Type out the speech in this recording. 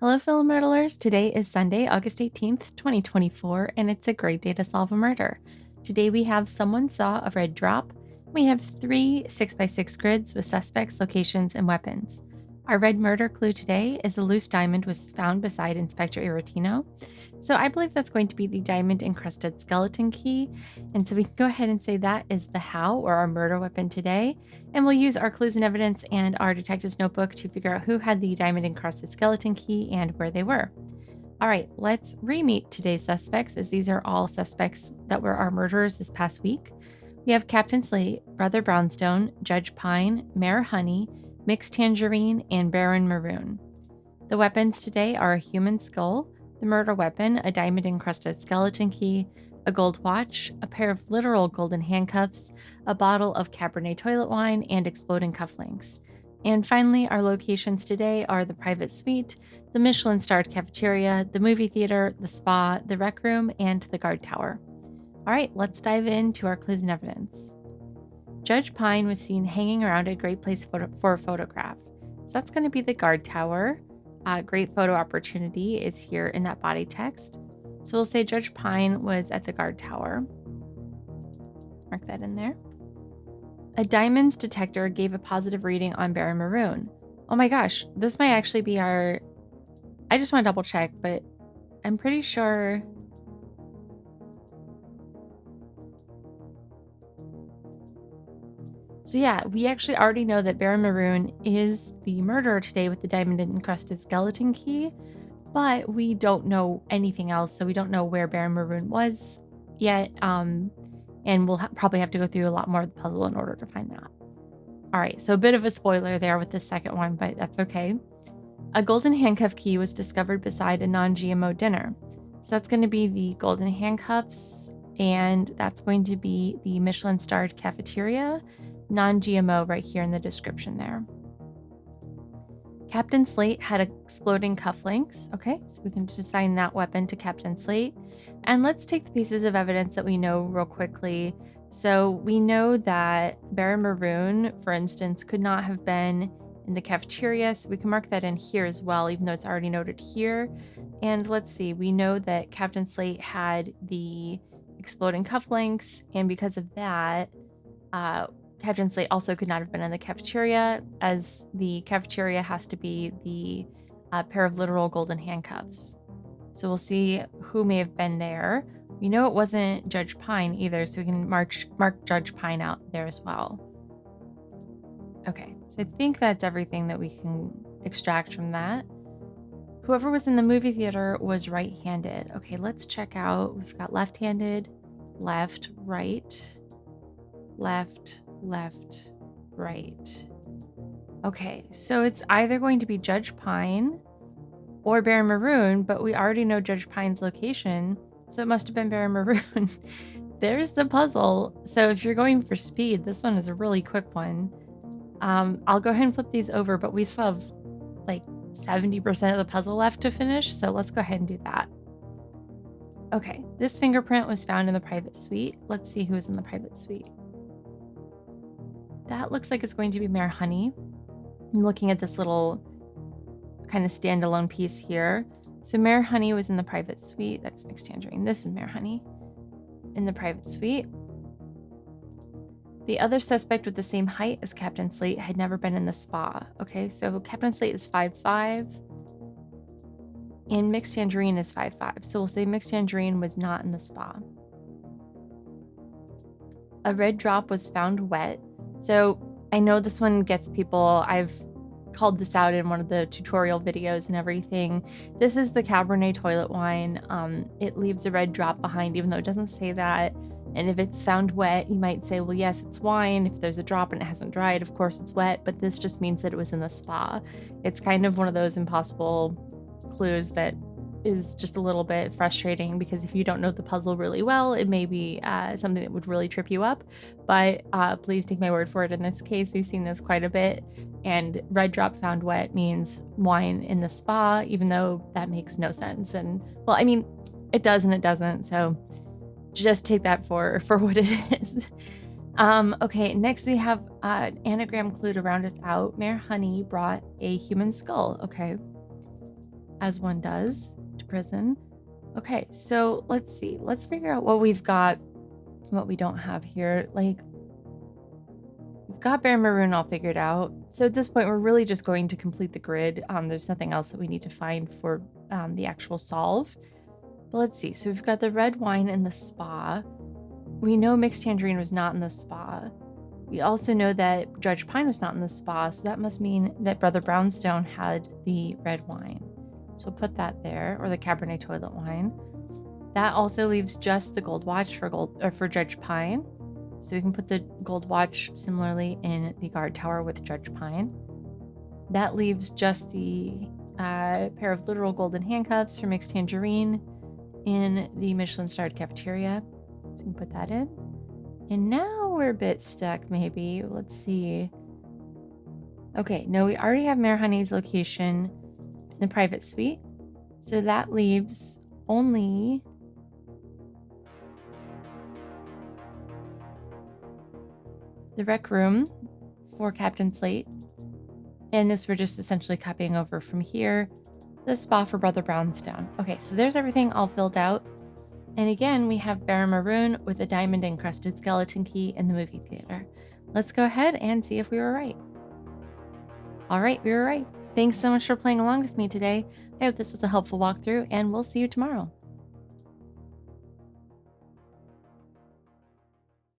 Hello, fellow Murdlers. Today is Sunday, August 18th, 2024, and it's a great day to solve a murder. Today we have someone saw a red drop. We have 3 6x6 grids with suspects, locations, and weapons. Our red murder clue today is a loose diamond was found beside Inspector Iratino. So I believe that's going to be the diamond encrusted skeleton key. And so we can go ahead and say that is the how or our murder weapon today. And we'll use our clues and evidence and our detective's notebook to figure out who had the diamond encrusted skeleton key and where they were. All right, let's re-meet today's suspects, as these are all suspects that were our murderers this past week. We have Captain Slate, Brother Brownstone, Judge Pine, Mayor Honey, Mixed Tangerine, and Baron Maroon. The weapons today are a human skull, the murder weapon, a diamond encrusted skeleton key, a gold watch, a pair of literal golden handcuffs, a bottle of Cabernet toilet wine, and exploding cufflinks. And finally, our locations today are the private suite, the Michelin-starred cafeteria, the movie theater, the spa, the rec room, and the guard tower. All right, let's dive into our clues and evidence. Judge Pine was seen hanging around a great place for a photograph. So that's going to be the guard tower. Great photo opportunity is here in that body text. So we'll say Judge Pine was at the guard tower. Mark that in there. A diamonds detector gave a positive reading on Baron Maroon. Oh my gosh, this might actually be our... I just want to double check, but I'm pretty sure... So yeah, we actually already know that Baron Maroon is the murderer today with the diamond encrusted skeleton key, but we don't know anything else, so we don't know where Baron Maroon was yet, and we'll probably have to go through a lot more of the puzzle in order to find that. All right, so a bit of a spoiler there with the second one, but that's okay. A golden handcuff key was discovered beside a non-GMO dinner. So that's going to be the golden handcuffs, and that's going to be the Michelin-starred cafeteria, non-GMO right here in the description there. Captain Slate had exploding cufflinks. Okay, so we can just assign that weapon to Captain Slate. And let's take the pieces of evidence that we know real quickly. So we know that Baron Maroon, for instance, could not have been in the cafeteria, so we can mark that in here as well, even though it's already noted here. And let's see, we know that Captain Slate had the exploding cufflinks, and because of that, Captain Slate also could not have been in the cafeteria, as the cafeteria has to be the pair of literal golden handcuffs. So we'll see who may have been there. We know it wasn't Judge Pine either, so we can mark Judge Pine out there as well. Okay, so I think that's everything that we can extract from that. Whoever was in the movie theater was right-handed. Okay, let's check out. We've got left-handed, left, right, left, left, right. Okay, so it's either going to be Judge Pine or Baron Maroon, but we already know Judge Pine's location, so it must have been Baron Maroon. There's the puzzle. So if you're going for speed, this one is a really quick one. I'll go ahead and flip these over, but we still have like 70% of the puzzle left to finish, so let's go ahead and do that. Okay, this fingerprint was found in the private suite. Let's see who is in the private suite. That looks like it's going to be Mayor Honey. I'm looking at this little kind of standalone piece here. So Mayor Honey was in the private suite. That's Mixed Tangerine. This is Mayor Honey in the private suite. The other suspect with the same height as Captain Slate had never been in the spa. Okay, so Captain Slate is 5'5", and Mixed Tangerine is 5'5". So we'll say Mixed Tangerine was not in the spa. A red drop was found wet. So I know this one gets people. I've called this out in one of the tutorial videos and everything. This is the Cabernet toilet wine. It leaves a red drop behind, even though it doesn't say that. And if it's found wet, you might say, well, yes, it's wine. If there's a drop and it hasn't dried, of course it's wet, but this just means that it was in the spa. It's kind of one of those impossible clues that is just a little bit frustrating, because if you don't know the puzzle really well, it may be something that would really trip you up. But please take my word for it. In this case, we've seen this quite a bit. And red drop found wet means wine in the spa, even though that makes no sense. And well, I mean, it does and it doesn't. So just take that for what it is. Okay, next we have an anagram clue to round us out. Mayor Honey brought a human skull. Okay. as one does, to prison. Okay, so let's see. Let's figure out what we've got, what we don't have here. Like, we've got Bear Maroon all figured out. So at this point, we're really just going to complete the grid. There's nothing else that we need to find for the actual solve. But let's see. So we've got the red wine in the spa. We know Mixed Tangerine was not in the spa. We also know that Judge Pine was not in the spa, so that must mean that Brother Brownstone had the red wine. So we'll put that there, or the Cabernet Toilet Wine. That also leaves just the gold watch for Judge Pine. So we can put the gold watch similarly in the guard tower with Judge Pine. That leaves just the pair of literal golden handcuffs for Mixed Tangerine in the Michelin-starred cafeteria. So we can put that in. And now we're a bit stuck, maybe. Let's see. Okay, no, we already have Mayor Honey's location in the private suite. So that leaves only the rec room for Captain Slate. And this we're just essentially copying over from here. The spa for Brother Brownstone. Okay, so there's everything all filled out. And again, we have Bear Maroon with a diamond-encrusted skeleton key in the movie theater. Let's go ahead and see if we were right. All right, we were right. Thanks so much for playing along with me today. I hope this was a helpful walkthrough, and we'll see you tomorrow.